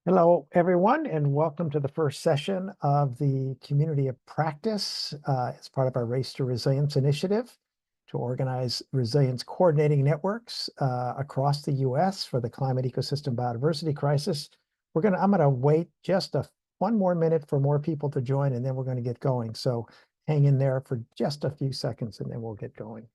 Hello, everyone, and welcome to the first session of the Community of Practice as part of our Race to Resilience initiative to organize resilience coordinating networks across the U.S. for the climate-ecosystem-biodiversity crisis. I'm going to wait just one more minute for more people to join, and then we're going to get going. So hang in there for just a few seconds, and then we'll get going.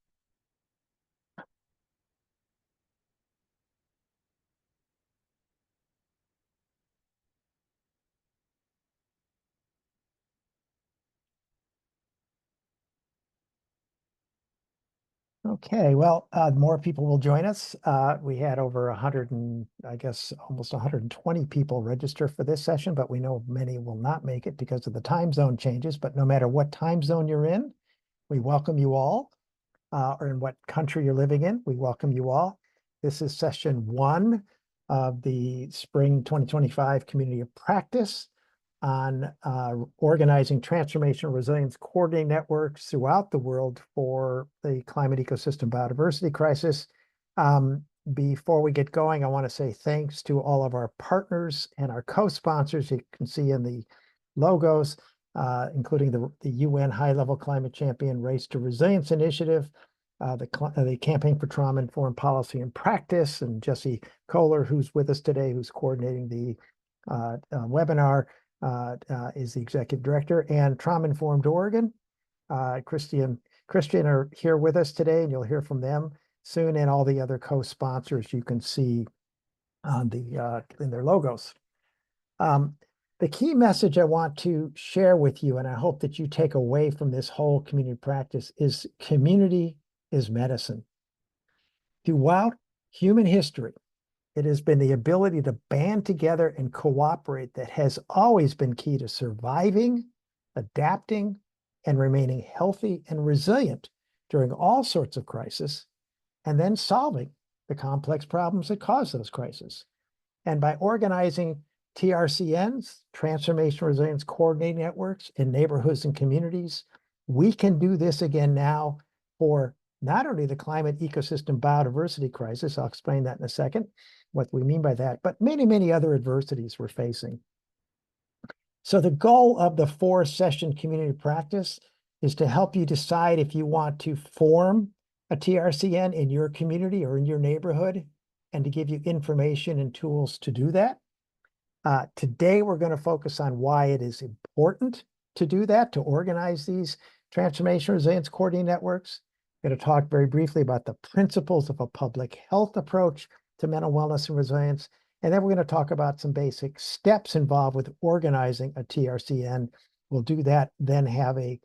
Okay, well, more people will join us. We had over 100 and I guess almost 120 people register for this session, but we know many will not make it because of the time zone changes. But no matter what time zone you're in, we welcome you all, or in what country you're living in, we welcome you all. This is session 1 of the Spring 2025 Community of Practice on organizing transformational resilience coordinating networks throughout the world for the climate ecosystem biodiversity crisis. Before we get going, I want to say thanks to all of our partners and our co-sponsors. You can see in the logos, including the UN High-Level Climate Champion Race to Resilience Initiative, the Campaign for Trauma-Informed Policy and Practice, and Jesse Kohler, who's with us today, who's coordinating the webinar, is the executive director, and Trauma Informed Oregon. Christian are here with us today, and you'll hear from them soon, and all the other co-sponsors you can see on the in their logos. The key message I want to share with you, and I hope that you take away from this whole community practice, is community is medicine. Throughout human history, it has been the ability to band together and cooperate that has always been key to surviving, adapting, and remaining healthy and resilient during all sorts of crises, and then solving the complex problems that cause those crises. And by organizing TRCNs, Transformational Resilience Coordinating Networks, in neighborhoods and communities, we can do this again now for not only the climate ecosystem biodiversity crisis, I'll explain that in a second, what we mean by that, but many, many other adversities we're facing. So the goal of the 4-session community practice is to help you decide if you want to form a TRCN in your community or in your neighborhood, and to give you information and tools to do that. Today, we're going to focus on why it is important to do that, to organize these transformational resilience coordinating networks. I'm going to talk very briefly about the principles of a public health approach to mental wellness and resilience. And then we're going to talk about some basic steps involved with organizing a TRCN. We'll do that, then have a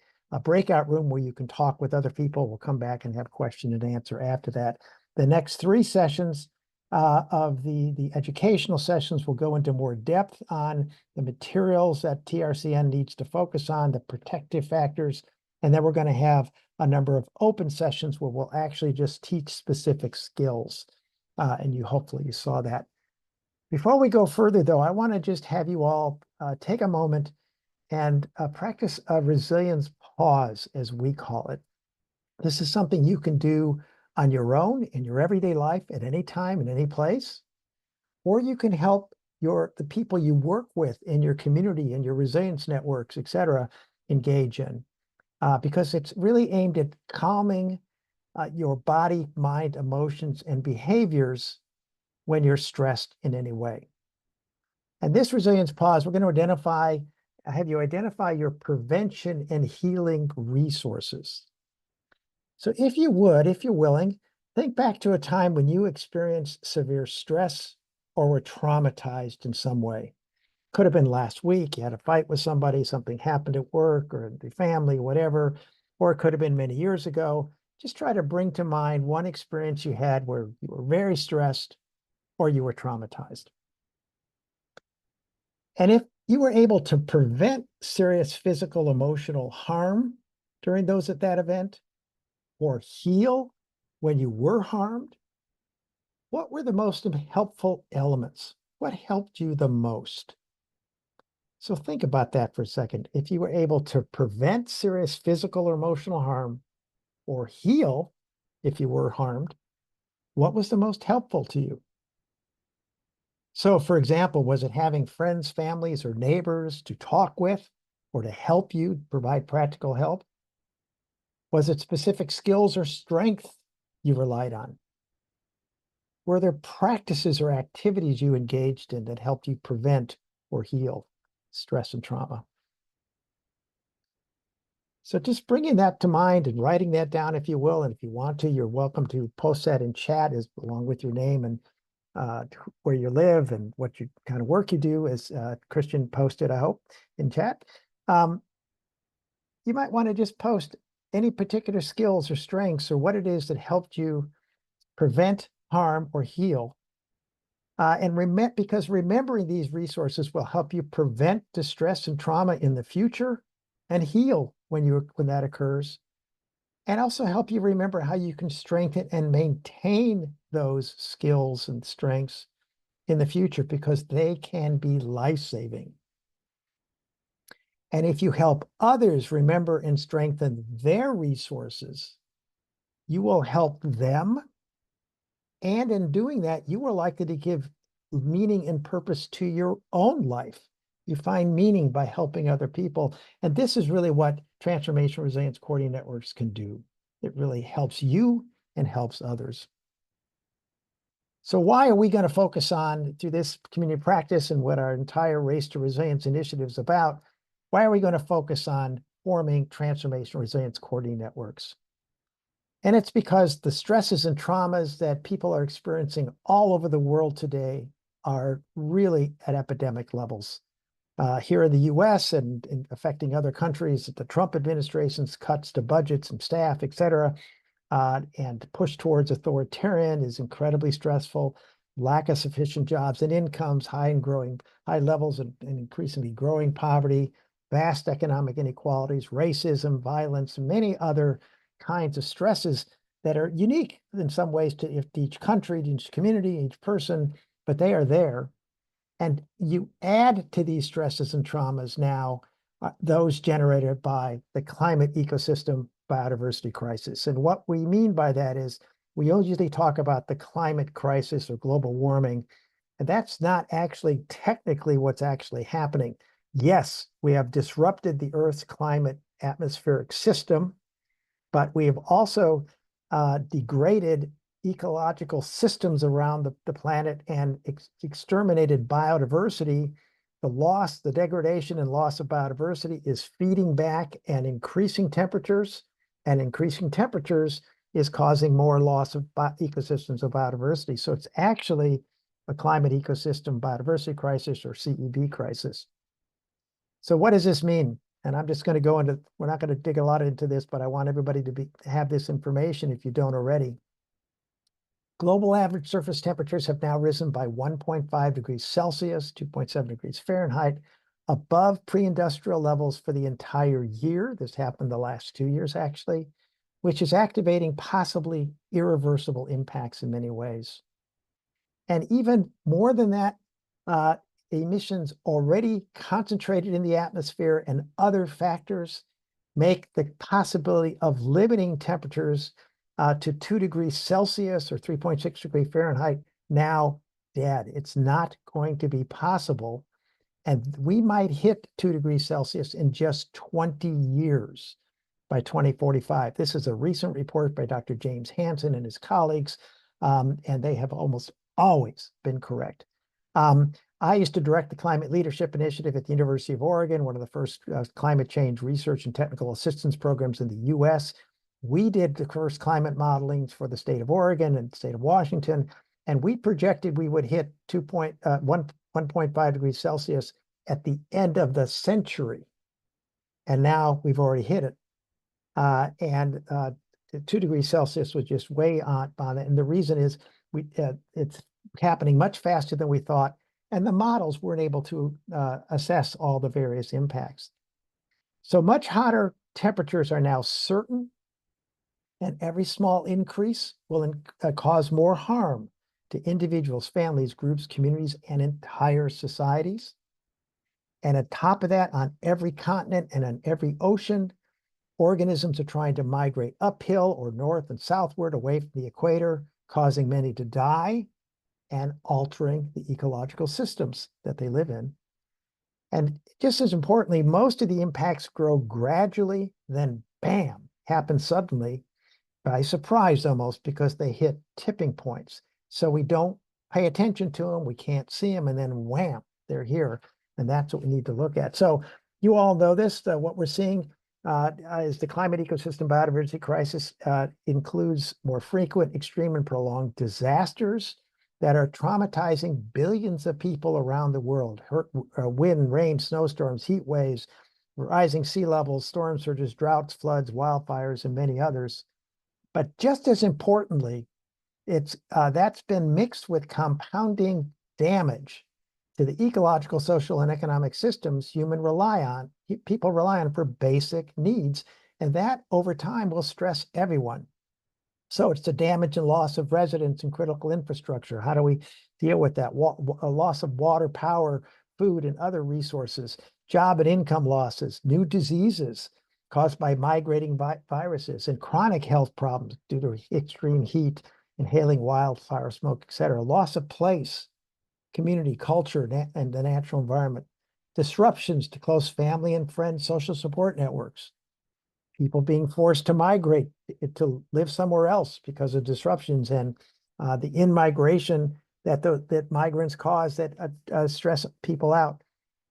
breakout room where you can talk with other people. We'll come back and have question and answer after that. The next 3 sessions of the educational sessions will go into more depth on the materials that TRCN needs to focus on, the protective factors, and then we're going to have a number of open sessions where we'll actually just teach specific skills. And hopefully you saw that. Before we go further, though, I want to just have you all take a moment and practice a resilience pause, as we call it. This is something you can do on your own in your everyday life at any time, in any place, or you can help the people you work with in your community, in your resilience networks, et cetera, engage in, because it's really aimed at calming your body, mind, emotions, and behaviors when you're stressed in any way. And this resilience pause, we're going to have you identify your prevention and healing resources. So if you're willing, think back to a time when you experienced severe stress or were traumatized in some way. Could have been last week, you had a fight with somebody, something happened at work or in the family, whatever, or it could have been many years ago. Just try to bring to mind one experience you had where you were very stressed or you were traumatized. And if you were able to prevent serious physical, emotional harm during that event, or heal when you were harmed, what were the most helpful elements? What helped you the most? So think about that for a second. If you were able to prevent serious physical or emotional harm, or heal if you were harmed, what was the most helpful to you? So, for example, was it having friends, families, or neighbors to talk with or to help you provide practical help? Was it specific skills or strength you relied on? Were there practices or activities you engaged in that helped you prevent or heal stress and trauma? So just bringing that to mind and writing that down, if you will, and if you want to, you're welcome to post that in chat as along with your name and where you live and what you kind of work you do, as Christian posted, I hope, in chat. You might want to just post any particular skills or strengths or what it is that helped you prevent harm or heal. Because remembering these resources will help you prevent distress and trauma in the future and heal when that occurs, and also help you remember how you can strengthen and maintain those skills and strengths in the future, because they can be life-saving. And if you help others remember and strengthen their resources, you will help them. And in doing that, you are likely to give meaning and purpose to your own life. You find meaning by helping other people. And this is really what transformational resilience coordinating networks can do. It really helps you and helps others. So why are we going to focus on, through this community practice and what our entire Race to Resilience initiative is about, why are we going to focus on forming transformational resilience coordinating networks? And it's because the stresses and traumas that people are experiencing all over the world today are really at epidemic levels. Here in the US and affecting other countries, the Trump administration's cuts to budgets and staff, et cetera, and push towards authoritarian is incredibly stressful. Lack of sufficient jobs and incomes, high levels and increasingly growing poverty, vast economic inequalities, racism, violence, many other kinds of stresses that are unique in some ways to each country, to each community, each person, but they are there. And you add to these stresses and traumas now those generated by the climate-ecosystem-biodiversity crisis. And what we mean by that is we usually talk about the climate crisis or global warming, and that's not actually technically what's actually happening. Yes, we have disrupted the Earth's climate atmospheric system, but we have also degraded ecological systems around the planet and exterminated biodiversity. The degradation and loss of biodiversity is feeding back and increasing temperatures, and increasing temperatures is causing more loss of ecosystems of biodiversity. So it's actually a climate ecosystem biodiversity crisis, or CEB crisis. So what does this mean? And I'm just going to go into, we're not going to dig a lot into this, but I want everybody to have this information if you don't already. Global average surface temperatures have now risen by 1.5 degrees Celsius, 2.7 degrees Fahrenheit, above pre-industrial levels for the entire year. This happened the last 2 years, actually, which is activating possibly irreversible impacts in many ways. And even more than that, emissions already concentrated in the atmosphere and other factors make the possibility of limiting temperatures to 2 degrees Celsius or 3.6 degrees Fahrenheit now dead. It's not going to be possible. And we might hit 2 degrees Celsius in just 20 years by 2045. This is a recent report by Dr. James Hansen and his colleagues, and they have almost always been correct. I used to direct the Climate Leadership Initiative at the University of Oregon, one of the first climate change research and technical assistance programs in the US. We did the first climate modeling for the state of Oregon and the state of Washington, and we projected we would hit 1.5 degrees Celsius at the end of the century. And now we've already hit it. 2 degrees Celsius was just way on it. And the reason is it's happening much faster than we thought. And the models weren't able to assess all the various impacts. So much hotter temperatures are now certain, and every small increase will cause more harm to individuals, families, groups, communities, and entire societies. And on top of that, on every continent and on every ocean, organisms are trying to migrate uphill or north and southward away from the equator, causing many to die. and altering the ecological systems that they live in. And just as importantly, most of the impacts grow gradually, then bam, happen suddenly by surprise almost, because they hit tipping points. So we don't pay attention to them, we can't see them, and then wham, they're here. And that's what we need to look at. So you all know this, what we're seeing is the climate ecosystem biodiversity crisis includes more frequent, extreme, and prolonged disasters that are traumatizing billions of people around the world. Wind, rain, snowstorms, heat waves, rising sea levels, storm surges, droughts, floods, wildfires, and many others. But just as importantly, that's been mixed with compounding damage to the ecological, social, and economic systems people rely on for basic needs. And that over time will stress everyone. So it's the damage and loss of residents and critical infrastructure. How do we deal with that? A loss of water, power, food, and other resources, job and income losses, new diseases caused by migrating viruses, and chronic health problems due to extreme heat, inhaling wildfire smoke, et cetera. Loss of place, community, culture, and the natural environment. Disruptions to close family and friend social support networks. People being forced to migrate to live somewhere else because of disruptions, and the in-migration that migrants cause that stress people out.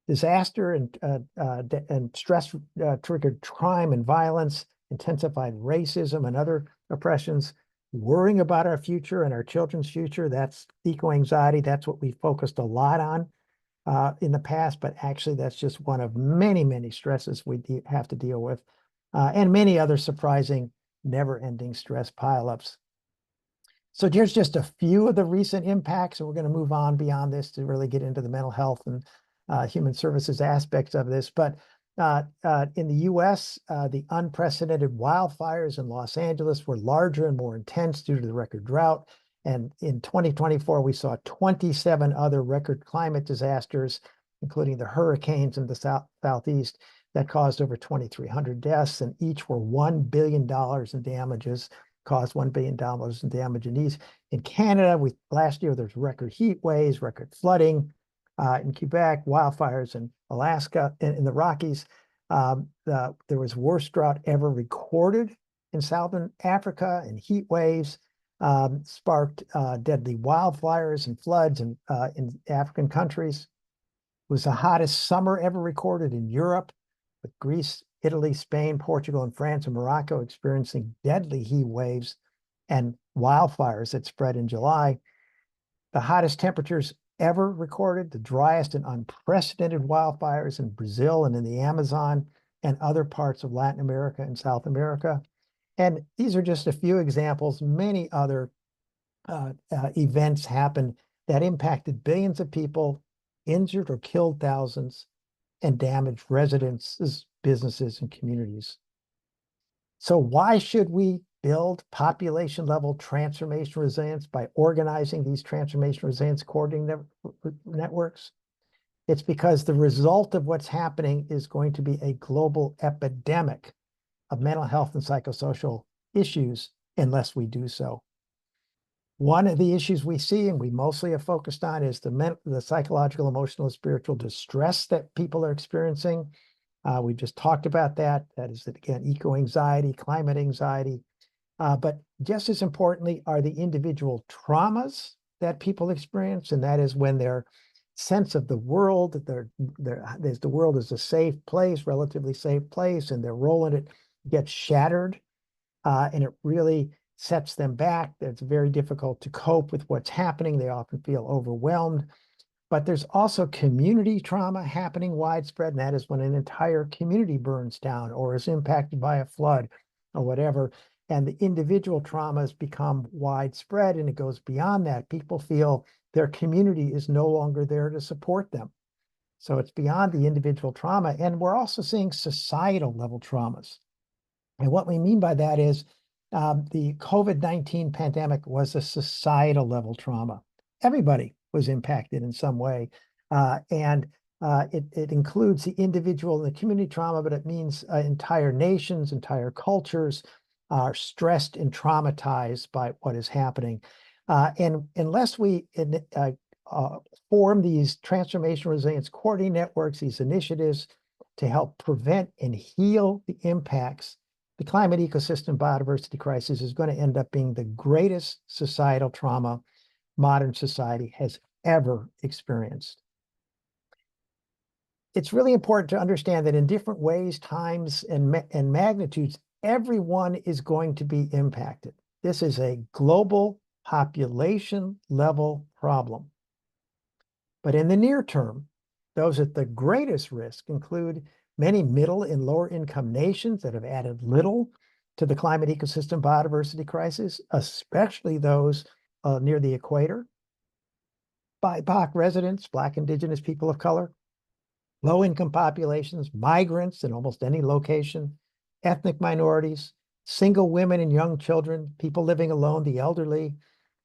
Disaster and stress triggered crime and violence, intensified racism and other oppressions, worrying about our future and our children's future. That's eco-anxiety. That's what we focused a lot on in the past, but actually that's just one of many, many stresses we have to deal with, and many other surprising, never-ending stress pileups. So here's just a few of the recent impacts, and we're going to move on beyond this to really get into the mental health and human services aspects of this. But in the US, the unprecedented wildfires in Los Angeles were larger and more intense due to the record drought. And in 2024, we saw 27 other record climate disasters, including the hurricanes in the southeast that caused over 2,300 deaths, and each were $1 billion in damages, caused $1 billion in damage. And these in Canada, last year there's record heat waves, record flooding in Quebec, wildfires in Alaska, in the Rockies. There was worst drought ever recorded in Southern Africa, and heat waves sparked deadly wildfires and floods in African countries. It was the hottest summer ever recorded in Europe, with Greece, Italy, Spain, Portugal, and France, and Morocco experiencing deadly heat waves and wildfires that spread in July. The hottest temperatures ever recorded, the driest and unprecedented wildfires in Brazil and in the Amazon and other parts of Latin America and South America. And these are just a few examples. Many other events happened that impacted billions of people, injured or killed thousands, and damaged residences, businesses, and communities. So why should we build population-level transformation resilience by organizing these transformation resilience coordinating networks? It's because the result of what's happening is going to be a global epidemic of mental health and psychosocial issues unless we do so. One of the issues we see, and we mostly have focused on, is the psychological, emotional, and spiritual distress that people are experiencing. We just talked about that. That is, again, eco-anxiety, climate anxiety. But just as importantly are the individual traumas that people experience, and that is when their sense of the world, the world is a safe place, relatively safe place, and their role in it gets shattered, and it really sets them back. It's very difficult to cope with what's happening. They often feel overwhelmed. But there's also community trauma happening widespread, and that is when an entire community burns down or is impacted by a flood or whatever. And the individual traumas become widespread, and it goes beyond that. People feel their community is no longer there to support them. So it's beyond the individual trauma. And we're also seeing societal level traumas. And what we mean by that is the COVID-19 pandemic was a societal level trauma. Everybody was impacted in some way. And it includes the individual and the community trauma, but it means entire nations, entire cultures are stressed and traumatized by what is happening. And unless we form these transformational resilience coordinating networks, these initiatives to help prevent and heal the impacts, the climate ecosystem biodiversity crisis is going to end up being the greatest societal trauma modern society has ever experienced. It's really important to understand that in different ways, times, and magnitudes, everyone is going to be impacted. This is a global population level problem. But in the near term, those at the greatest risk include many middle and lower income nations that have added little to the climate ecosystem biodiversity crisis, especially those near the equator, BIPOC residents, Black, Indigenous people of color, low-income populations, migrants in almost any location, ethnic minorities, single women and young children, people living alone, the elderly,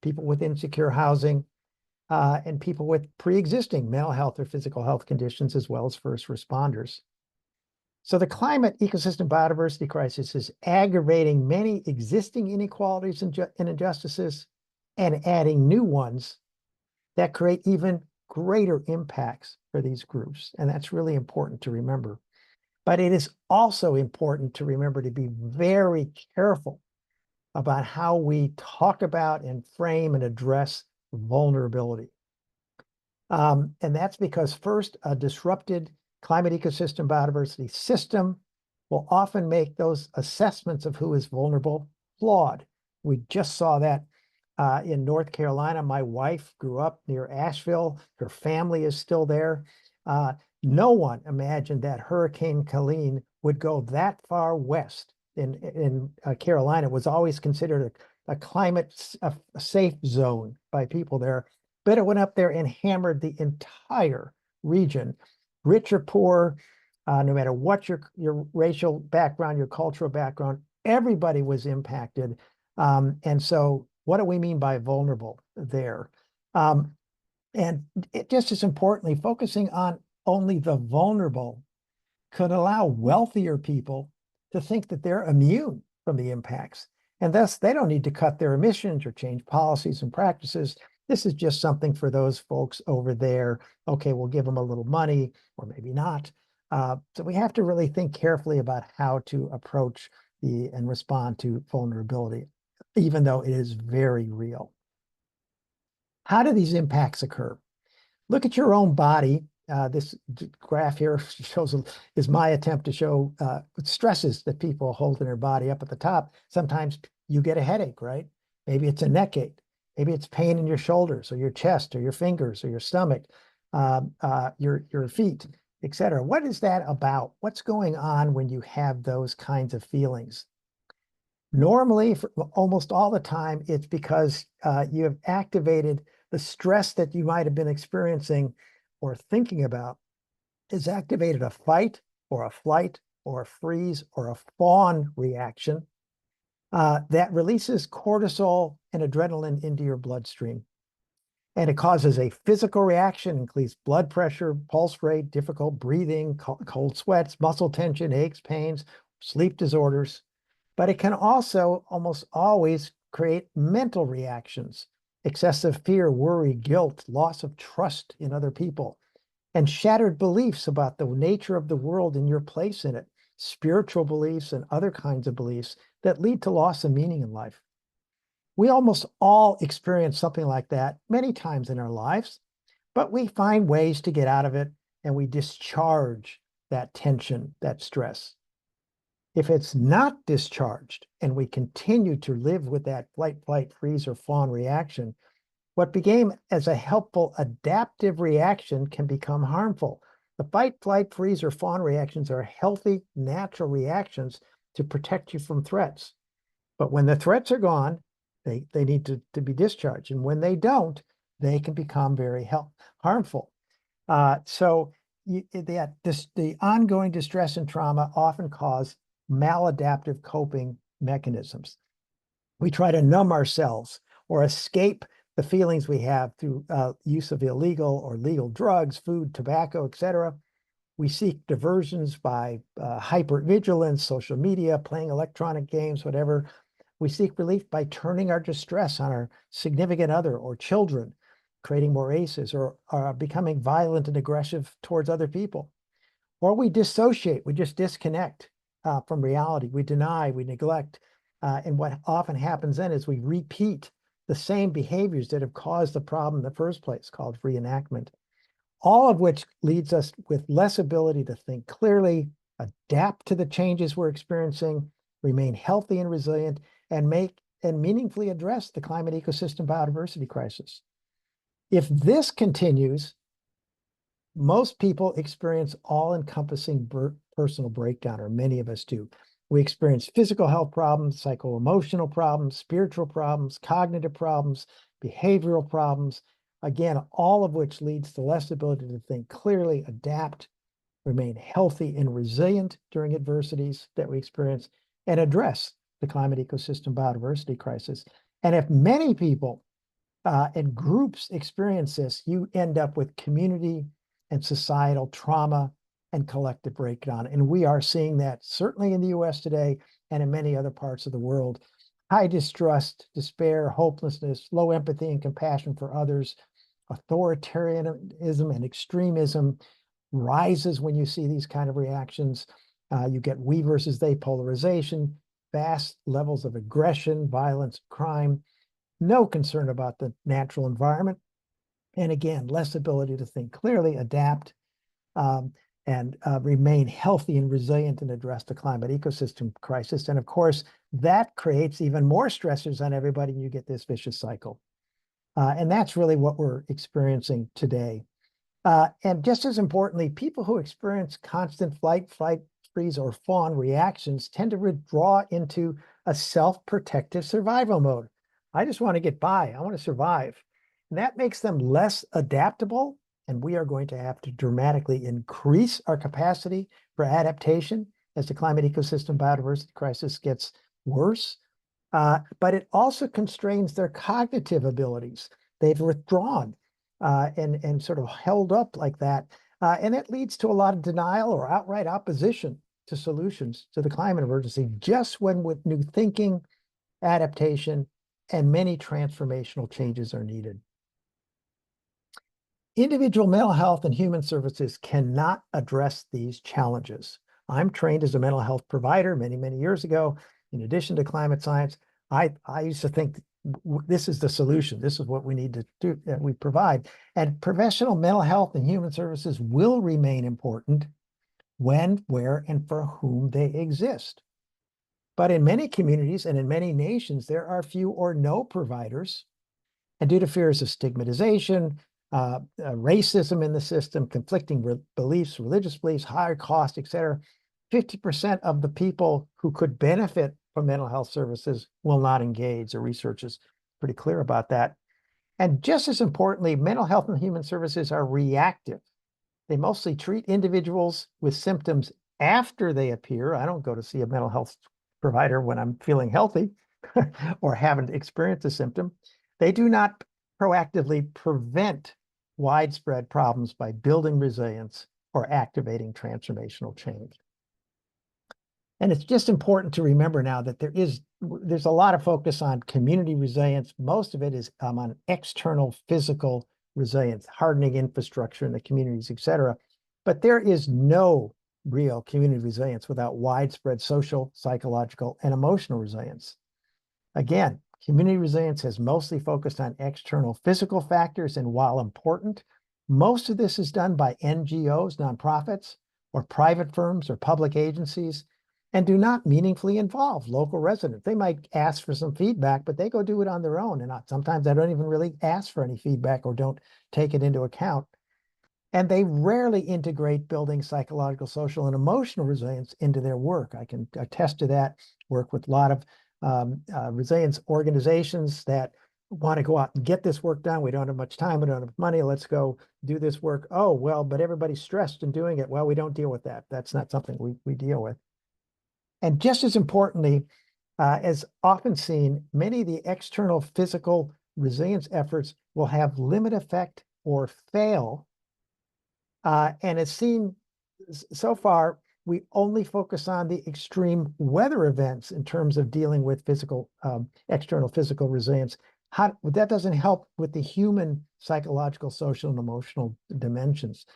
people with insecure housing, and people with pre-existing mental health or physical health conditions, as well as first responders. So the climate ecosystem biodiversity crisis is aggravating many existing inequalities and injustices and adding new ones that create even greater impacts for these groups. And that's really important to remember. But it is also important to remember to be very careful about how we talk about and frame and address vulnerability. And that's because first, a disrupted climate ecosystem biodiversity system will often make those assessments of who is vulnerable flawed. We just saw that in North Carolina. My wife grew up near Asheville. Her family is still there. No one imagined that Hurricane Helene would go that far west in Carolina. It was always considered a climate safe zone by people there. But it went up there and hammered the entire region, rich or poor, no matter what your racial background, your cultural background, everybody was impacted. And so what do we mean by vulnerable there? And just as importantly, focusing on only the vulnerable could allow wealthier people to think that they're immune from the impacts. And thus, they don't need to cut their emissions or change policies and practices. This is just something for those folks over there. Okay, we'll give them a little money, or maybe not. So we have to really think carefully about how to approach and respond to vulnerability, even though it is very real. How do these impacts occur? Look at your own body. This graph here is my attempt to show stresses that people hold in their body up at the top. Sometimes you get a headache, right? Maybe it's a neck ache. Maybe it's pain in your shoulders or your chest or your fingers or your stomach, your feet, etc. What is that about? What's going on when you have those kinds of feelings? Normally, for almost all the time, it's because you have activated the stress that you might have been experiencing or thinking about has activated a fight or a flight or a freeze or a fawn reaction that releases cortisol and adrenaline into your bloodstream. And it causes a physical reaction, increased blood pressure, pulse rate, difficult breathing, cold sweats, muscle tension, aches, pains, sleep disorders. But it can also almost always create mental reactions, excessive fear, worry, guilt, loss of trust in other people, and shattered beliefs about the nature of the world and your place in it, spiritual beliefs and other kinds of beliefs that lead to loss of meaning in life. We almost all experience something like that many times in our lives, but we find ways to get out of it and we discharge that tension, that stress. If it's not discharged and we continue to live with that flight, freeze, or fawn reaction, what began as a helpful adaptive reaction can become harmful. The fight, flight, freeze, or fawn reactions are healthy, natural reactions to protect you from threats. But when the threats are gone, they need to be discharged. And when they don't, they can become very harmful. So the ongoing distress and trauma often cause maladaptive coping mechanisms. We try to numb ourselves or escape the feelings we have through use of illegal or legal drugs, food, tobacco, etc. We seek diversions by hypervigilance, social media, playing electronic games, whatever. We seek relief by turning our distress on our significant other or children, creating more ACEs, or becoming violent and aggressive towards other people. Or we dissociate, we just disconnect from reality. We deny, we neglect. And what often happens then is we repeat the same behaviors that have caused the problem in the first place, called reenactment. All of which leads us with less ability to think clearly, adapt to the changes we're experiencing, remain healthy and resilient, and meaningfully address the climate ecosystem biodiversity crisis. If this continues, most people experience all-encompassing personal breakdown, or many of us do. We experience physical health problems, psycho-emotional problems, spiritual problems, cognitive problems, behavioral problems, again, all of which leads to less ability to think clearly, adapt, remain healthy and resilient during adversities that we experience, and address the climate ecosystem biodiversity crisis. And if many people and groups experience this, you end up with community and societal trauma and collective breakdown. And we are seeing that certainly in the US today and in many other parts of the world. High distrust, despair, hopelessness, low empathy and compassion for others, authoritarianism and extremism rises when you see these kind of reactions. You get we versus they polarization, vast levels of aggression, violence, crime, no concern about the natural environment. And again, less ability to think clearly, adapt, and remain healthy and resilient and address the climate ecosystem crisis. And of course, that creates even more stressors on everybody, and you get this vicious cycle. And that's really what we're experiencing today. And just as importantly, people who experience constant flight, freeze, or fawn reactions tend to withdraw into a self-protective survival mode. I just want to get by. I want to survive. And that makes them less adaptable. And we are going to have to dramatically increase our capacity for adaptation as the climate ecosystem biodiversity crisis gets worse. But it also constrains their cognitive abilities. They've withdrawn and sort of held up like that. And it leads to a lot of denial or outright opposition to solutions to the climate emergency, just when with new thinking, adaptation, and many transformational changes are needed. Individual mental health and human services cannot address these challenges. I'm trained as a mental health provider many, many years ago. In addition to climate science, I used to think this is the solution. This is what we need to do, that we provide. And professional mental health and human services will remain important when, where, and for whom they exist. But in many communities and in many nations, there are few or no providers. And due to fears of stigmatization, racism in the system, conflicting beliefs, religious beliefs, higher cost, et cetera, 50% of the people who could benefit from mental health services will not engage. The research is pretty clear about that. And just as importantly, mental health and human services are reactive. They mostly treat individuals with symptoms after they appear. I don't go to see a mental health provider when I'm feeling healthy or haven't experienced a symptom. They do not proactively prevent widespread problems by building resilience or activating transformational change. And it's just important to remember now that there's a lot of focus on community resilience. Most of it is on external physical resilience, hardening infrastructure in the communities, et cetera. But there is no real community resilience without widespread social, psychological, and emotional resilience. Again, community resilience has mostly focused on external physical factors, and while important, most of this is done by NGOs, nonprofits, or private firms or public agencies, and do not meaningfully involve local residents. They might ask for some feedback, but they go do it on their own. And sometimes they don't even really ask for any feedback or don't take it into account. And they rarely integrate building psychological, social, and emotional resilience into their work. I can attest to that, work with a lot of resilience organizations that want to go out and get this work done. We don't have much time, we don't have money, let's go do this work. Oh, well, but everybody's stressed in doing it. Well, we don't deal with that. That's not something we deal with. And just as importantly, as often seen, many of the external physical resilience efforts will have limited effect or fail. And it's seen so far we only focus on the extreme weather events in terms of dealing with external physical resilience. That doesn't help with the human psychological, social, and emotional dimensions.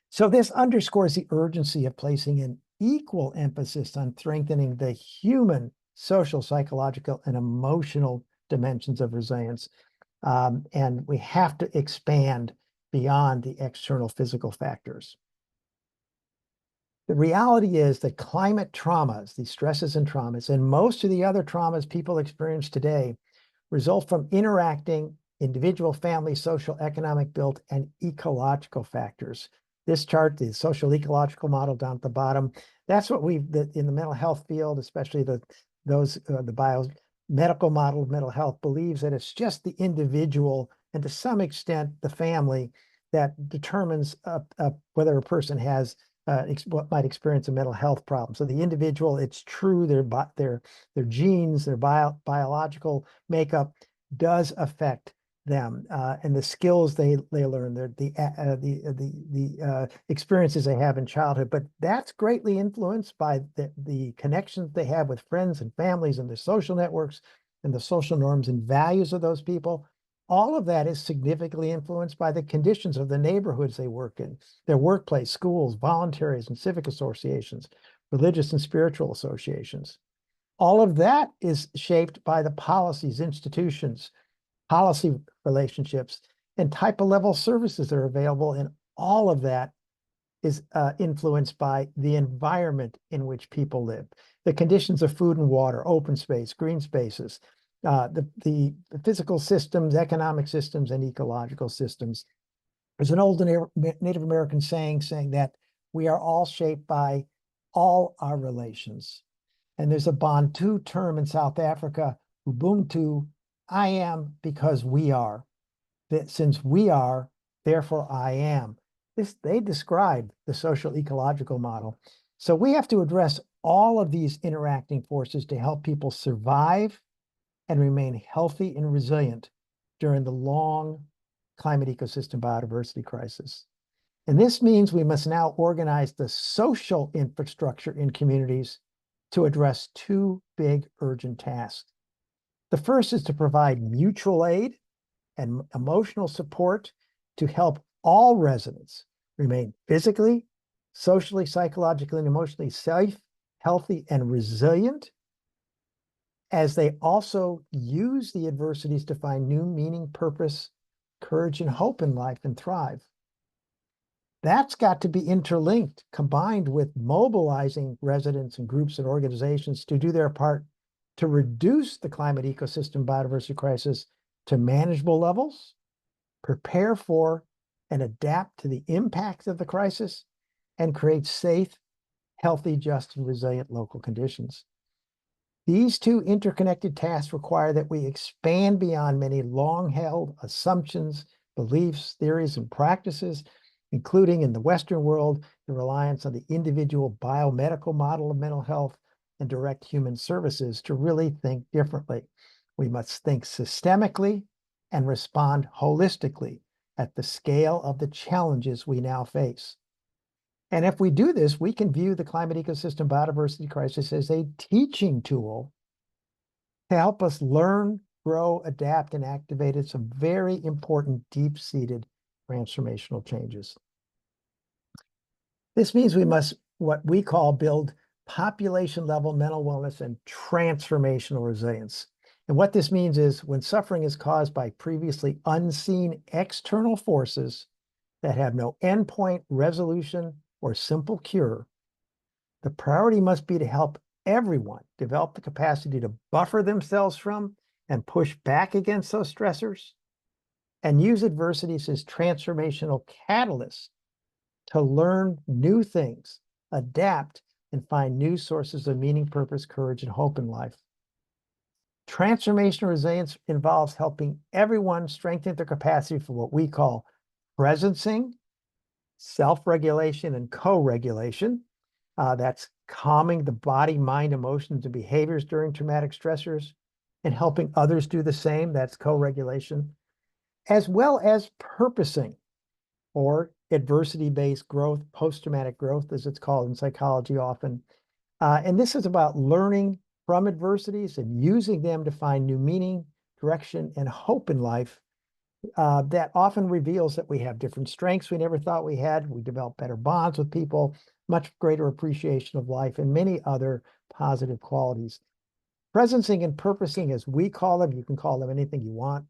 So this underscores the urgency of placing an equal emphasis on strengthening the human, social, psychological, and emotional dimensions of resilience. And we have to expand beyond the external physical factors. The reality is that climate traumas, these stresses and traumas, and most of the other traumas people experience today result from interacting individual, family, social, economic, built, and ecological factors. This chart, the social-ecological model down at the bottom, that's what in the mental health field, especially the biomedical model of mental health, believes that it's just the individual and to some extent the family that determines whether a person has what might experience a mental health problem. So the individual, it's true, their genes, their biological makeup does affect them, and the skills they learn, the experiences they have in childhood. But that's greatly influenced by the connections they have with friends and families and their social networks and the social norms and values of those people. All of that is significantly influenced by the conditions of the neighborhoods they work in, their workplace, schools, voluntaries and civic associations, religious and spiritual associations. All of that is shaped by the policies, institutions, policy relationships, and type of level services that are available. And all of that is influenced by the environment in which people live, the conditions of food and water, open space, green spaces, the physical systems, economic systems, and ecological systems. There's an old Native American saying that we are all shaped by all our relations. And there's a Bantu term in South Africa, Ubuntu, I am because we are. That since we are, therefore I am. They describe the social ecological model. So we have to address all of these interacting forces to help people survive and remain healthy and resilient during the long climate ecosystem biodiversity crisis. And this means we must now organize the social infrastructure in communities to address two big urgent tasks. The first is to provide mutual aid and emotional support to help all residents remain physically, socially, psychologically, and emotionally safe, healthy, and resilient, as they also use the adversities to find new meaning, purpose, courage, and hope in life and thrive. That's got to be interlinked, combined with mobilizing residents and groups and organizations to do their part to reduce the climate ecosystem biodiversity crisis to manageable levels, prepare for and adapt to the impacts of the crisis, and create safe, healthy, just, and resilient local conditions. These two interconnected tasks require that we expand beyond many long-held assumptions, beliefs, theories, and practices, including in the Western world, the reliance on the individual biomedical model of mental health and direct human services to really think differently. We must think systemically and respond holistically at the scale of the challenges we now face. And if we do this, we can view the climate ecosystem biodiversity crisis as a teaching tool to help us learn, grow, adapt, and activate some very important deep-seated transformational changes. This means we must, what we call, build population-level mental wellness and transformational resilience. And what this means is when suffering is caused by previously unseen external forces that have no endpoint, resolution, or simple cure, the priority must be to help everyone develop the capacity to buffer themselves from and push back against those stressors and use adversities as transformational catalysts to learn new things, adapt, and find new sources of meaning, purpose, courage, and hope in life. Transformational resilience involves helping everyone strengthen their capacity for what we call presencing, self-regulation, and co-regulation. That's calming the body, mind, emotions, and behaviors during traumatic stressors and helping others do the same. That's co-regulation, as well as purposing, or adversity-based growth, post-traumatic growth, as it's called in psychology often. And this is about learning from adversities and using them to find new meaning, direction, and hope in life. That often reveals that we have different strengths we never thought we had. We develop better bonds with people, much greater appreciation of life, and many other positive qualities. Presencing and purposing, as we call them, you can call them anything you want,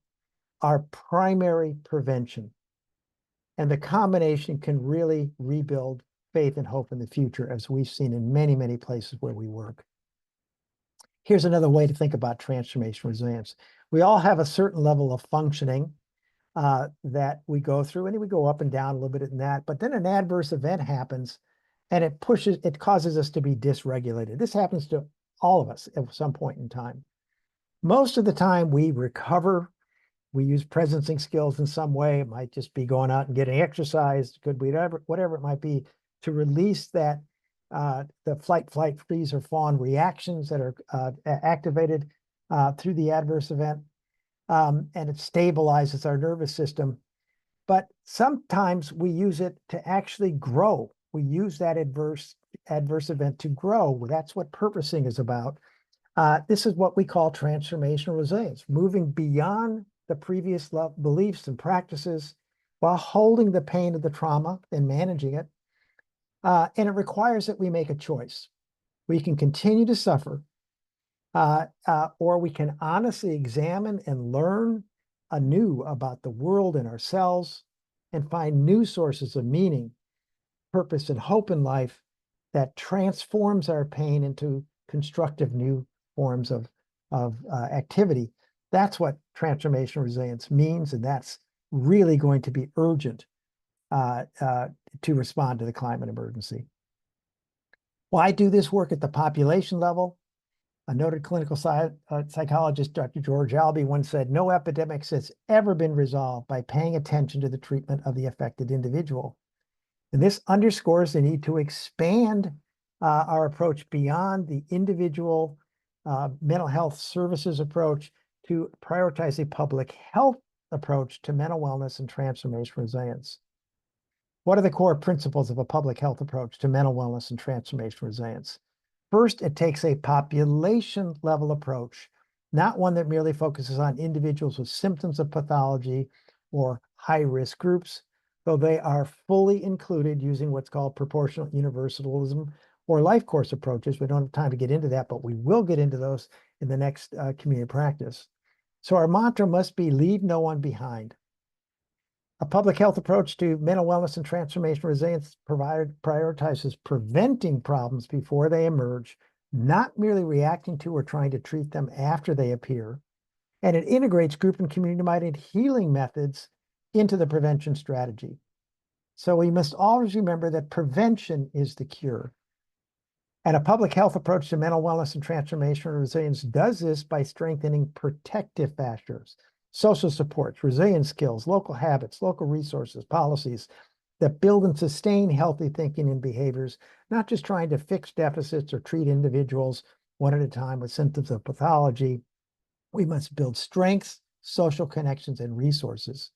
are primary prevention. And the combination can really rebuild faith and hope in the future, as we've seen in many, many places where we work. Here's another way to think about transformational resilience. We all have a certain level of functioning that we go through, and we go up and down a little bit in that, but then an adverse event happens and it causes us to be dysregulated. This happens to all of us at some point in time. Most of the time we recover. We use presencing skills in some way. It might just be going out and getting exercise, could be whatever it might be, to release that the fight, freeze, or fawn reactions that are activated through the adverse event. And it stabilizes our nervous system. But sometimes we use it to actually grow. We use that adverse event to grow. That's what purposing is about. This is what we call transformational resilience, moving beyond the previous beliefs and practices while holding the pain of the trauma and managing it. And it requires that we make a choice. We can continue to suffer, or we can honestly examine and learn anew about the world and ourselves and find new sources of meaning, purpose, and hope in life that transforms our pain into constructive new forms of activity. That's what transformational resilience means, and that's really going to be urgent to respond to the climate emergency. Well, I do this work at the population level. A noted clinical psychologist, Dr. George Albee, once said, "No epidemic has ever been resolved by paying attention to the treatment of the affected individual." And this underscores the need to expand our approach beyond the individual mental health services approach to prioritize a public health approach to mental wellness and transformational resilience. What are the core principles of a public health approach to mental wellness and transformational resilience? First, it takes a population level approach, not one that merely focuses on individuals with symptoms of pathology or high-risk groups, though they are fully included using what's called proportional universalism or life course approaches. We don't have time to get into that, but we will get into those in the next community practice. So our mantra must be leave no one behind. A public health approach to mental wellness and transformational resilience prioritizes preventing problems before they emerge, not merely reacting to or trying to treat them after they appear. And it integrates group and community-minded healing methods into the prevention strategy. So we must always remember that prevention is the cure. And a public health approach to mental wellness and transformational resilience does this by strengthening protective factors, social supports, resilience skills, local habits, local resources, policies that build and sustain healthy thinking and behaviors, not just trying to fix deficits or treat individuals one at a time with symptoms of pathology. We must build strengths, social connections, and resources.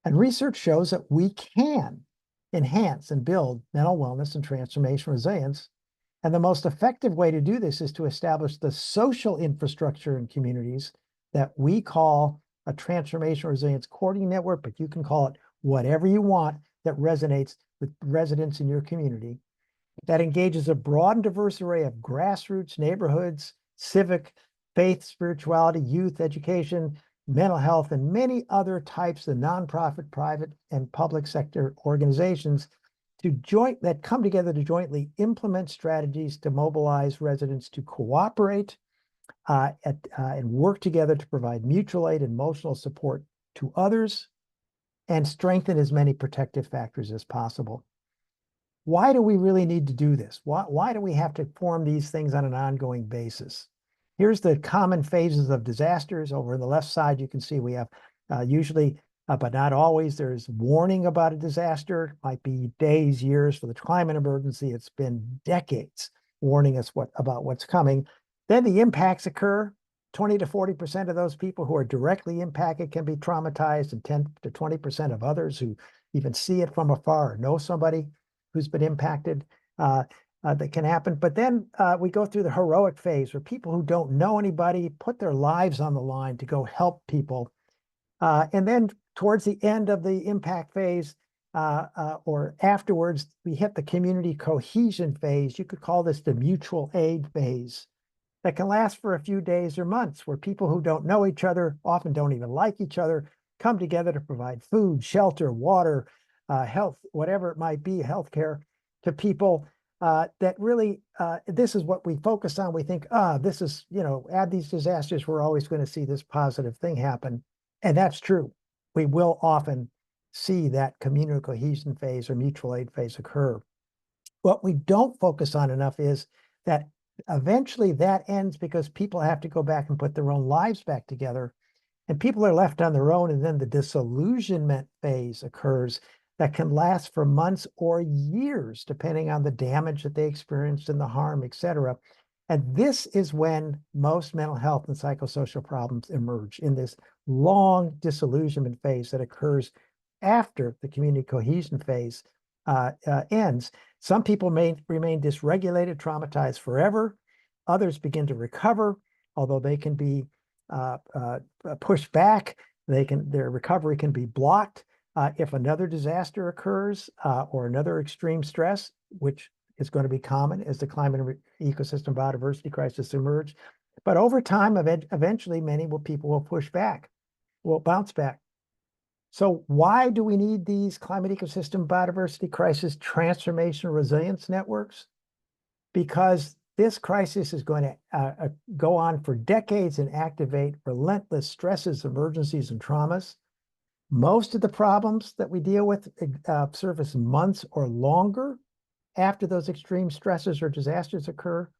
And research shows that we can enhance and build mental wellness and transformational resilience. And the most effective way to do this is to establish the social infrastructure in communities that we call a transformational resilience coordinating network, but you can call it whatever you want that resonates with residents in your community, that engages a broad and diverse array of grassroots, neighborhoods, civic, faith, spirituality, youth, education, mental health, and many other types of nonprofit, private, and public sector organizations that come together to jointly implement strategies to mobilize residents to cooperate and work together to provide mutual aid and emotional support to others and strengthen as many protective factors as possible. Why do we really need to do this? Why do we have to form these things on an ongoing basis? Here's the common phases of disasters. Over on the left side, you can see we have usually, but not always, there's warning about a disaster. It might be days, years. For the climate emergency, it's been decades warning us about what's coming. Then the impacts occur. 20 to 40% of those people who are directly impacted can be traumatized, and 10 to 20% of others who even see it from afar, know somebody who's been impacted. That can happen. But then we go through the heroic phase where people who don't know anybody put their lives on the line to go help people. And then towards the end of the impact phase or afterwards, we hit the community cohesion phase. You could call this the mutual aid phase that can last for a few days or months, where people who don't know each other, often don't even like each other, come together to provide food, shelter, water, health, whatever it might be, healthcare to people that really, this is what we focus on. We think, this is, add these disasters, we're always going to see this positive thing happen. And that's true. We will often see that community cohesion phase or mutual aid phase occur. What we don't focus on enough is that eventually that ends because people have to go back and put their own lives back together, and people are left on their own. And then the disillusionment phase occurs that can last for months or years, depending on the damage that they experienced and the harm, et cetera. And this is when most mental health and psychosocial problems emerge, in this long disillusionment phase that occurs after the community cohesion phase ends. Some people may remain dysregulated, traumatized forever. Others begin to recover, although they can be pushed back. Their recovery can be blocked if another disaster occurs or another extreme stress, which is going to be common as the climate ecosystem biodiversity crisis emerge. But over time, eventually, many people will push back, will bounce back. So why do we need these climate ecosystem biodiversity crisis transformational resilience networks? Because this crisis is going to go on for decades and activate relentless stresses, emergencies, and traumas. Most of the problems that we deal with surface months or longer after those extreme stresses or disasters occur.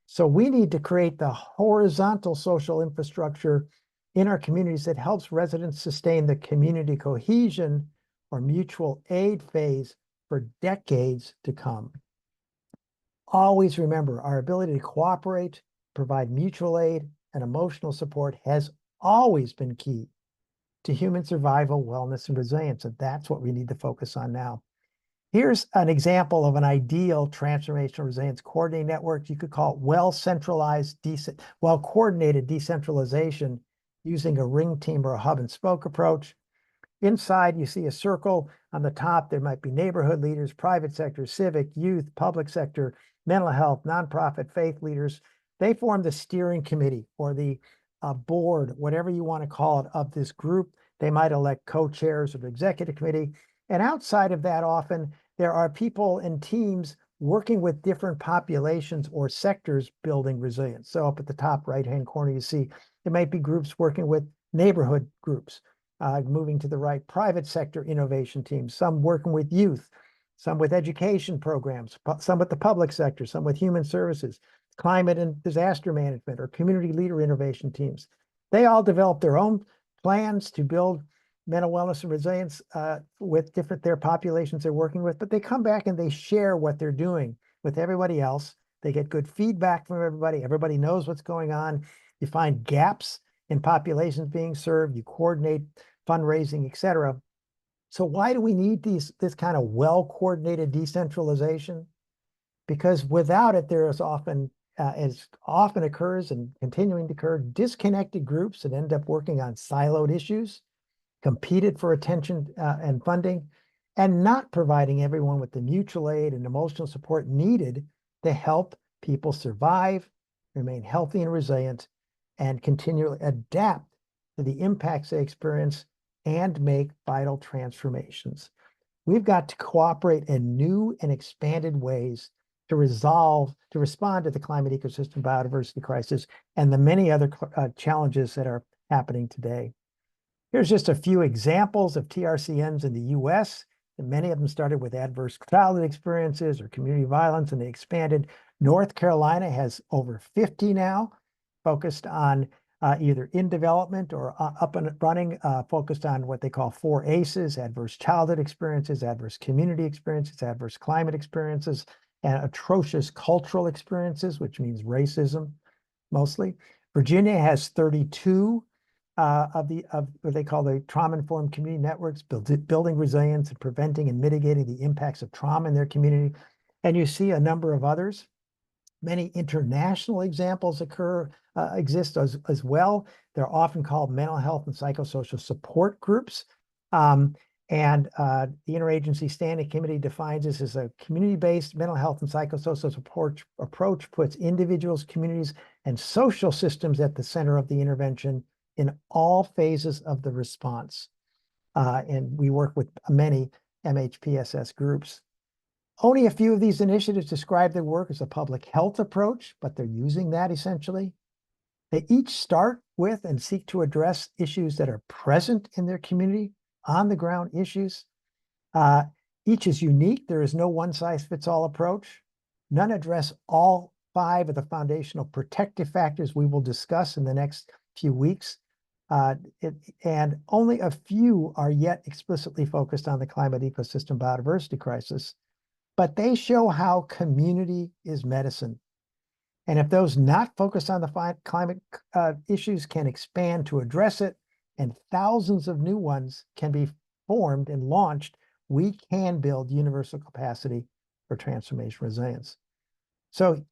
So we need to create the horizontal social infrastructure in our communities that helps residents sustain the community cohesion or mutual aid phase for decades to come. Always remember, our ability to cooperate, provide mutual aid, and emotional support has always been key to human survival, wellness, and resilience. And that's what we need to focus on now. Here's an example of an ideal transformational resilience coordinating network. You could call it well-coordinated decentralization using a ring team or a hub and spoke approach. Inside, you see a circle. On the top, there might be neighborhood leaders, private sector, civic, youth, public sector, mental health, nonprofit, faith leaders. They form the steering committee or the board, whatever you want to call it, of this group. They might elect co-chairs of the executive committee. And outside of that, often there are people and teams working with different populations or sectors building resilience. So up at the top right-hand corner, you see there might be groups working with neighborhood groups. Moving to the right, private sector innovation teams, some working with youth, some with education programs, some with the public sector, some with human services, climate and disaster management, or community leader innovation teams. They all develop their own plans to build mental wellness and resilience with their populations they're working with, but they come back and they share what they're doing with everybody else. They get good feedback from everybody. Everybody knows what's going on. You find gaps in populations being served. You coordinate fundraising, et cetera. So why do we need this kind of well-coordinated decentralization? Because without it, there is often, as often occurs and continuing to occur, disconnected groups that end up working on siloed issues, competed for attention and funding, and not providing everyone with the mutual aid and emotional support needed to help people survive, remain healthy and resilient, and continually adapt to the impacts they experience and make vital transformations. We've got to cooperate in new and expanded ways to respond to the climate ecosystem biodiversity crisis and the many other challenges that are happening today. Here's just a few examples of TRCNs in the US. And many of them started with adverse childhood experiences or community violence, and they expanded. North Carolina has over 50 now, focused on either in development or up and running, focused on what they call 4 ACEs: adverse childhood experiences, adverse community experiences, adverse climate experiences, and atrocious cultural experiences, which means racism mostly. Virginia has 32 of what they call the trauma-informed community networks, building resilience and preventing and mitigating the impacts of trauma in their community. And you see a number of others. Many international examples exist as well. They're often called mental health and psychosocial support groups. The Interagency Standing Committee defines this as a community-based mental health and psychosocial support approach, puts individuals, communities, and social systems at the center of the intervention in all phases of the response. And we work with many MHPSS groups. Only a few of these initiatives describe their work as a public health approach, but they're using that essentially. They each start with and seek to address issues that are present in their community, on the ground issues. Each is unique. There is no one-size-fits-all approach. None address all 5 of the foundational protective factors we will discuss in the next few weeks. And only a few are yet explicitly focused on the climate-ecosystem-biodiversity crisis. But they show how community is medicine. And if those not focused on the climate issues can expand to address it, and thousands of new ones can be formed and launched, we can build universal capacity for transformation resilience. So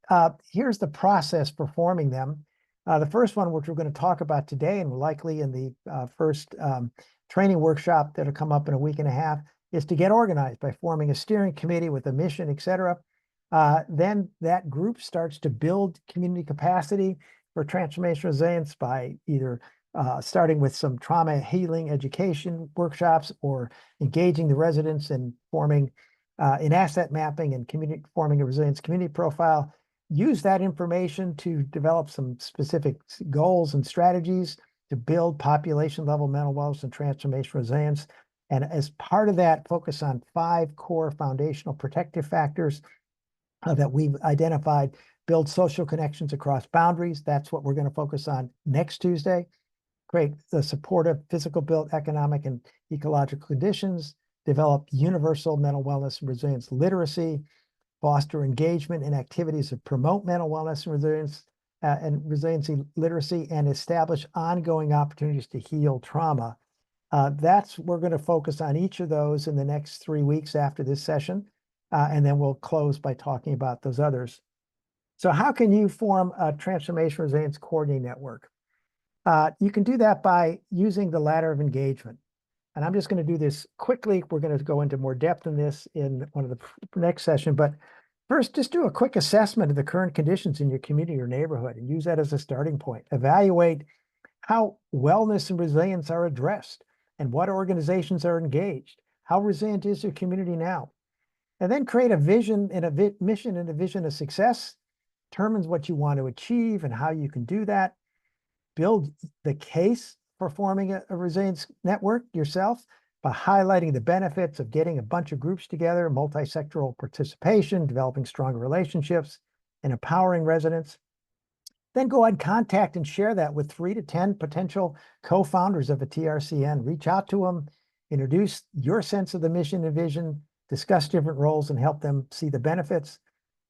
here's the process for forming them. The first one, which we're going to talk about today, and likely in the first training workshop that'll come up in a week and a half, is to get organized by forming a steering committee with a mission, et cetera. Then that group starts to build community capacity for transformation resilience by either starting with some trauma healing education workshops or engaging the residents in forming in asset mapping and forming a resilience community profile. Use that information to develop some specific goals and strategies to build population level mental wellness and transformation resilience. And as part of that, focus on 5 core foundational protective factors that we've identified. Build social connections across boundaries. That's what we're going to focus on next Tuesday. Create the supportive physical, built, economic, and ecological conditions. Develop universal mental wellness and resilience literacy. Foster engagement in activities that promote mental wellness and resilience and resiliency literacy, and establish ongoing opportunities to heal trauma. We're going to focus on each of those in the next 3 weeks after this session, and then we'll close by talking about those others. So how can you form a transformation resilience coordinating network? You can do that by using the ladder of engagement. And I'm just going to do this quickly. We're going to go into more depth in this in one of the next session. But first, just do a quick assessment of the current conditions in your community or neighborhood and use that as a starting point. Evaluate how wellness and resilience are addressed and what organizations are engaged. How resilient is your community now? And then create a vision and a mission and a vision of success. Determines what you want to achieve and how you can do that. Build the case for forming a resilience network yourself by highlighting the benefits of getting a bunch of groups together, multi-sectoral participation, developing stronger relationships, and empowering residents. Then go ahead and contact and share that with 3 to 10 potential co-founders of a TRCN. Reach out to them, introduce your sense of the mission and vision, discuss different roles, and help them see the benefits.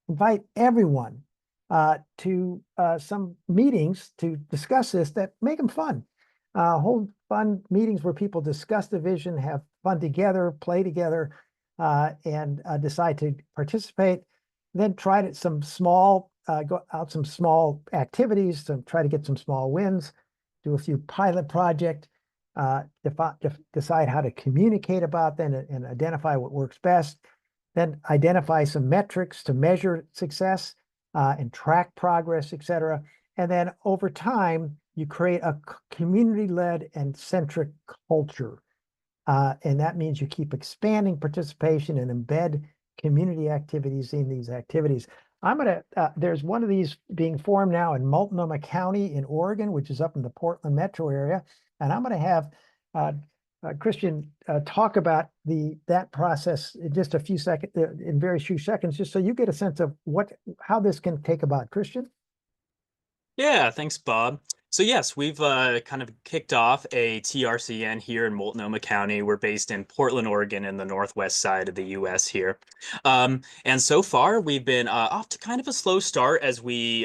Invite everyone to some meetings to discuss this that make them fun. Hold fun meetings where people discuss the vision, have fun together, play together, and decide to participate. Then try to some small activities to try to get some small wins. Do a few pilot projects. Decide how to communicate about them and identify what works best. Then identify some metrics to measure success and track progress, et cetera. And then over time, you create a community-led and centric culture. And that means you keep expanding participation and embed community activities in these activities. There's one of these being formed now in Multnomah County in Oregon, which is up in the Portland metro area. And I'm going to have Christian talk about that process in just a few seconds, in very few seconds, just so you get a sense of how this can take about. Christian? Yeah, thanks, Bob. So yes, we've kind of kicked off a TRCN here in Multnomah County. We're based in Portland, Oregon, in the northwest side of the U.S. here. And so far, we've been off to kind of a slow start as we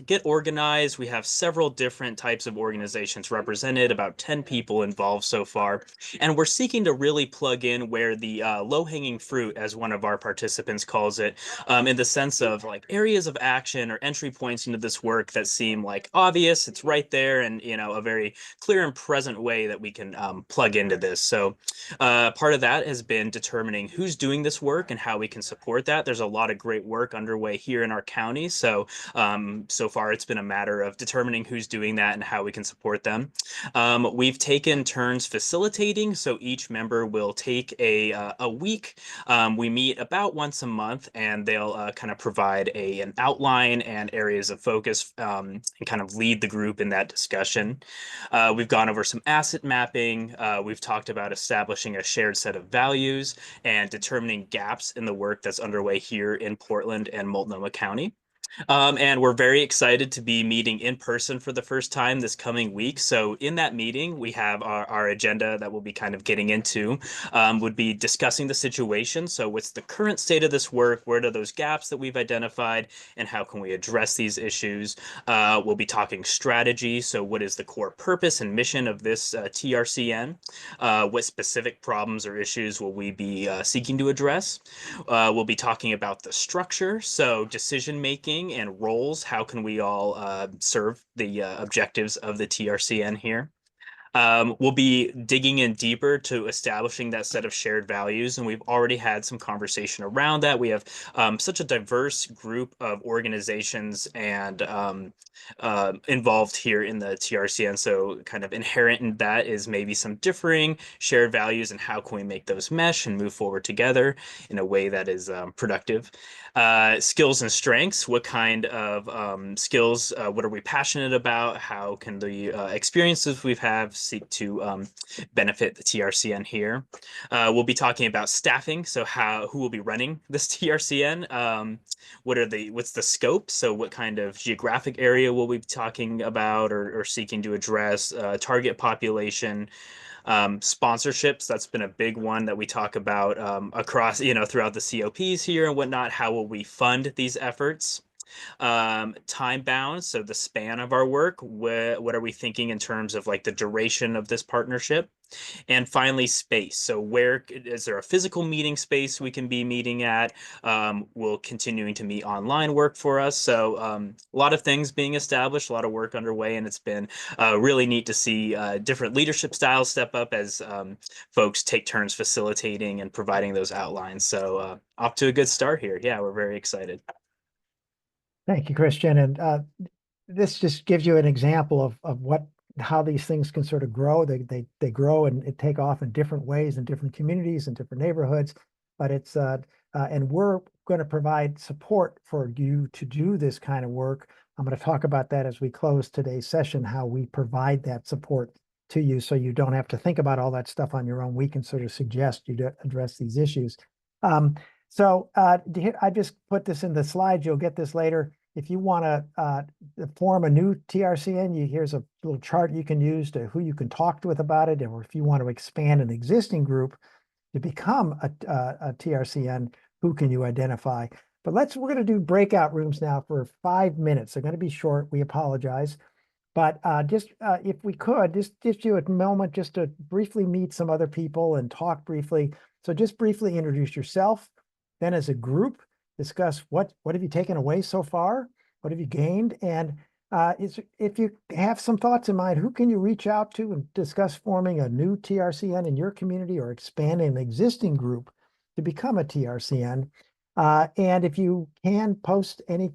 get organized. We have several different types of organizations represented, about 10 people involved so far. And we're seeking to really plug in where the low-hanging fruit, as one of our participants calls it, in the sense of like areas of action or entry points into this work that seem like obvious. It's right there, and a very clear and present way that we can plug into this. So part of that has been determining who's doing this work and how we can support that. There's a lot of great work underway here in our county. So so far it's been a matter of determining who's doing that and how we can support them. We've taken turns facilitating, so each member will take a week. We meet about once a month, and they'll kind of provide an outline and areas of focus, and kind of lead the group in that discussion. We've gone over some asset mapping. We've talked about establishing a shared set of values and determining gaps in the work that's underway here in Portland and Multnomah County. And we're very excited to be meeting in person for the first time this coming week. So in that meeting, we have our agenda that we'll be kind of getting into, would be discussing the situation. So what's the current state of this work? Where are those gaps that we've identified? And how can we address these issues? We'll be talking strategy. So what is the core purpose and mission of this TRCN? What specific problems or issues will we be seeking to address? We'll be talking about the structure, so decision making and roles. How can we all serve the objectives of the TRCN here? We'll be digging in deeper to establishing that set of shared values, and we've already had some conversation around that. We have such a diverse group of organizations and involved here in the TRCN, so kind of inherent in that is maybe some differing shared values, and how can we make those mesh and move forward together in a way that is productive. Skills and strengths. What kind of skills, what are we passionate about? How can the experiences we've had seek to benefit the TRCN here? We'll be talking about staffing. So who will be running this TRCN? What's the scope? So what kind of geographic area will we be talking about or seeking to address? Target population. Sponsorships, that's been a big one that we talk about across, throughout the COPs here and whatnot. How will we fund these efforts? Time bound, so the span of our work. What are we thinking in terms of like the duration of this partnership? And finally, space. So where is there a physical meeting space we can be meeting at? Will continuing to meet online work for us? So a lot of things being established, a lot of work underway, and it's been really neat to see different leadership styles step up as folks take turns facilitating and providing those outlines. So off to a good start here. Yeah, we're very excited. Thank you, Christian. And this just gives you an example of how these things can sort of grow. They grow and take off in different ways in different communities and different neighborhoods. But and we're going to provide support for you to do this kind of work. I'm going to talk about that as we close today's session, how we provide that support to you so you don't have to think about all that stuff on your own. We can sort of suggest you to address these issues. I just put this in the slides. You'll get this later. If you want to form a new TRCN, here's a little chart you can use to who you can talk with about it, or if you want to expand an existing group to become a TRCN, who can you identify? But we're going to do breakout rooms now for 5 minutes. They're going to be short. We apologize. But if we could, just give you a moment just to briefly meet some other people and talk briefly. So just briefly introduce yourself. Then as a group, discuss what have you taken away so far? What have you gained? And if you have some thoughts in mind, who can you reach out to and discuss forming a new TRCN in your community or expanding an existing group to become a TRCN? And if you can post any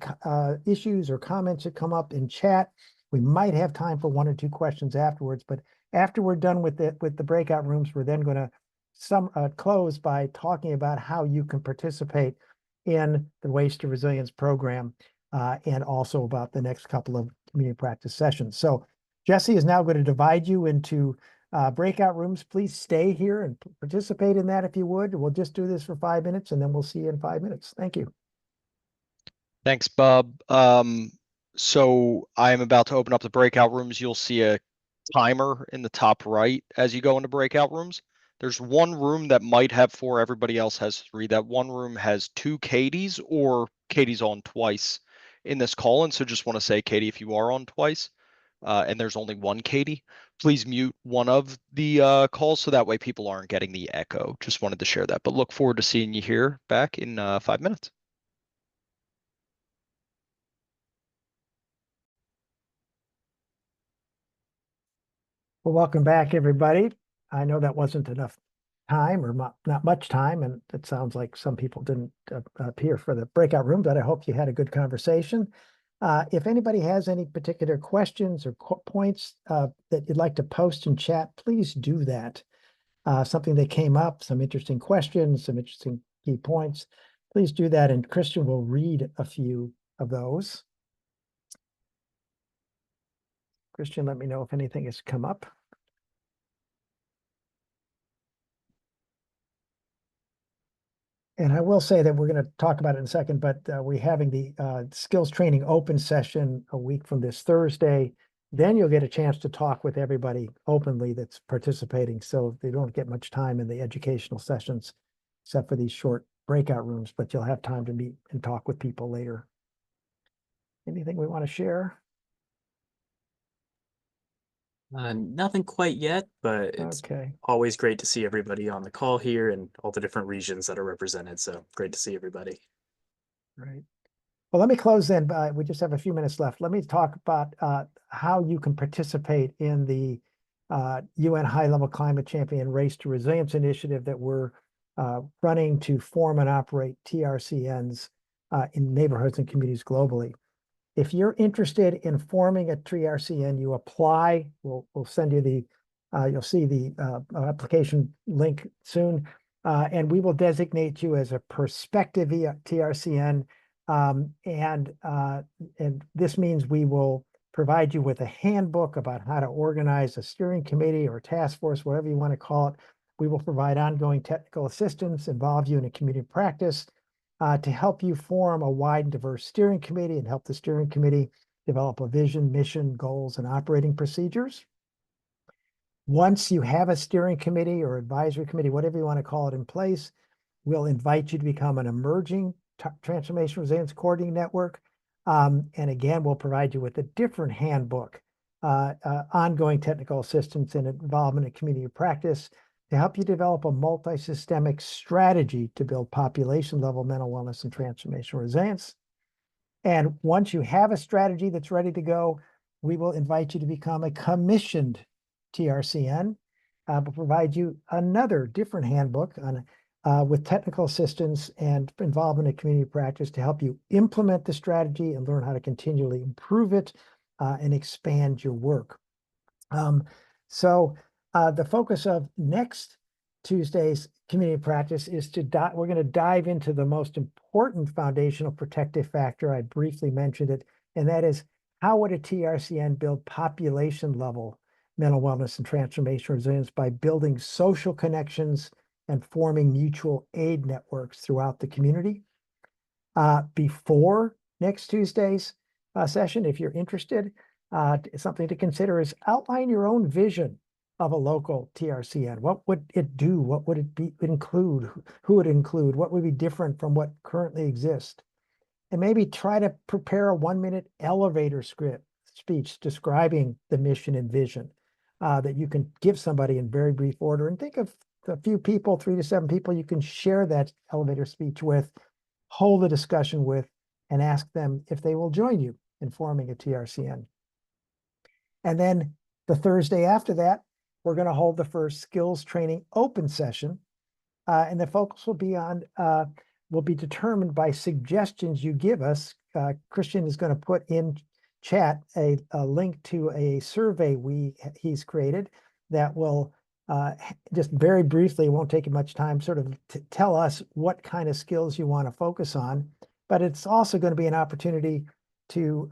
issues or comments that come up in chat, we might have time for 1 or 2 questions afterwards. But after we're done with the breakout rooms, we're then going to close by talking about how you can participate in the Waste to Resilience program, and also about the next couple of community practice sessions. So Jesse is now going to divide you into breakout rooms. Please stay here and participate in that if you would. We'll just do this for 5 minutes and then we'll see you in 5 minutes. Thank you. Thanks, Bob. So I'm about to open up the breakout rooms. You'll see a timer in the top right as you go into breakout rooms. There's one room that might have four, everybody else has three. That one room has two Katies, or Katie's on twice in this call. And so just want to say, Katie, if you are on twice, and there's only one Katie, please mute one of the calls so that way people aren't getting the echo. Just wanted to share that. But look forward to seeing you here back in 5 minutes. Well, welcome back, everybody. I know that wasn't enough time or not much time, and it sounds like some people didn't appear for the breakout room, but I hope you had a good conversation. If anybody has any particular questions or points that you'd like to post in chat, please do that. Something that came up, some interesting questions, some interesting key points, please do that, and Christian will read a few of those. Christian, let me know if anything has come up. And I will say that we're going to talk about it in a second, but we're having the skills training open session a week from this Thursday. Then you'll get a chance to talk with everybody openly that's participating. So they don't get much time in the educational sessions, except for these short breakout rooms, but you'll have time to meet and talk with people later. Anything we want to share? Nothing quite yet, but it's Okay, always great to see everybody on the call here and all the different regions that are represented. So great to see everybody. right. Well, let me close then. We just have a few minutes left. Let me talk about how you can participate in the UN High-Level Climate Champion Race to Resilience initiative that we're running to form and operate TRCNs in neighborhoods and communities globally. If you're interested in forming a TRCN, you apply. We'll send you the, you'll see the application link soon, and we will designate you as a prospective TRCN. And this means we will provide you with a handbook about how to organize a steering committee or task force, whatever you want to call it. We will provide ongoing technical assistance, involve you in a community practice to help you form a wide and diverse steering committee and help the steering committee develop a vision, mission, goals, and operating procedures. Once you have a steering committee or advisory committee, whatever you want to call it, in place, we'll invite you to become an emerging Transformational Resilience Coordinating Network. And again, we'll provide you with a different handbook, ongoing technical assistance and involvement in community practice to help you develop a multi-systemic strategy to build population-level mental wellness and transformational resilience. And once you have a strategy that's ready to go, we will invite you to become a commissioned TRCN. We'll provide you another different handbook on with technical assistance and involvement in community practice to help you implement the strategy and learn how to continually improve it and expand your work. The focus of next Tuesday's community practice is we're going to dive into the most important foundational protective factor. I briefly mentioned it, and that is how would a TRCN build population level mental wellness and transformation resilience by building social connections and forming mutual aid networks throughout the community. Before next Tuesday's session, if you're interested, something to consider is outline your own vision of a local TRCN. What would it do? What would it include? Who would it include? What would be different from what currently exists? And maybe try to prepare a 1-minute elevator speech describing the mission and vision that you can give somebody in very brief order. And think of a few people, 3 to 7 people you can share that elevator speech with, hold a discussion with, and ask them if they will join you in forming a TRCN. And then the Thursday after that, we're going to hold the first skills training open session. And the focus will be determined by suggestions you give us. Christian is going to put in chat a link to a survey he's created that will just very briefly, it won't take much time, sort of tell us what kind of skills you want to focus on. But it's also going to be an opportunity to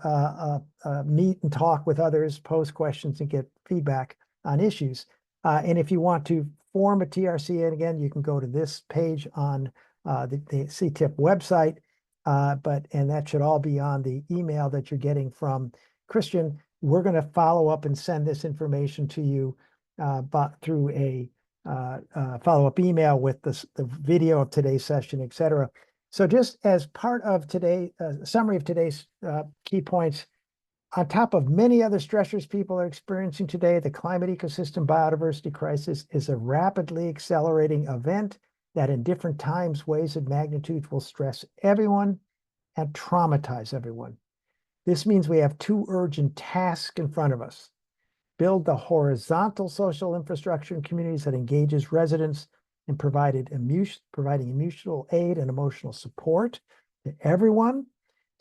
meet and talk with others, pose questions, and get feedback on issues. And if you want to form a TRCN, again, you can go to this page on the CTIP website and that should all be on the email that you're getting from Christian. We're going to follow up and send this information to you but through a follow-up email with the video of today's session, et cetera. So just as part of today, summary of today's key points, on top of many other stressors people are experiencing today, the climate ecosystem biodiversity crisis is a rapidly accelerating event that in different times, ways, and magnitudes will stress everyone and traumatize everyone. This means we have two urgent tasks in front of us. Build the horizontal social infrastructure in communities that engages residents and providing mutual aid and emotional support to everyone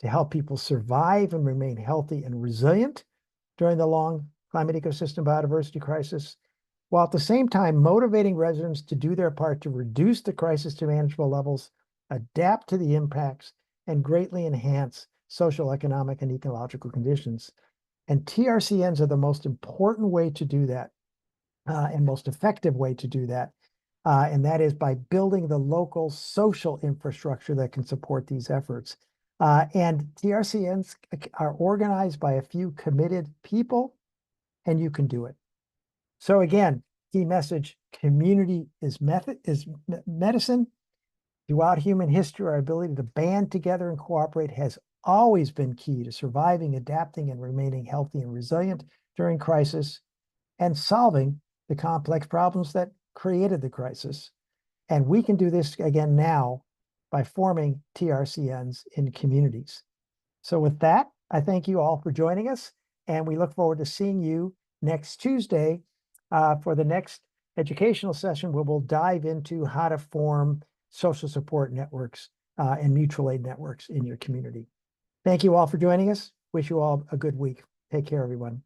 to help people survive and remain healthy and resilient during the long climate ecosystem biodiversity crisis, while at the same time motivating residents to do their part to reduce the crisis to manageable levels, adapt to the impacts, and greatly enhance social, economic, and ecological conditions. And TRCNs are the most important way to do that and most effective way to do that. And that is by building the local social infrastructure that can support these efforts. And TRCNs are organized by a few committed people, and you can do it. So again, key message, community is medicine. Throughout human history, our ability to band together and cooperate has always been key to surviving, adapting, and remaining healthy and resilient during crisis and solving the complex problems that created the crisis. And we can do this again now by forming TRCNs in communities. So with that, I thank you all for joining us, and we look forward to seeing you next Tuesday for the next educational session where we'll dive into how to form social support networks and mutual aid networks in your community. Thank you all for joining us. Wish you all a good week. Take care, everyone.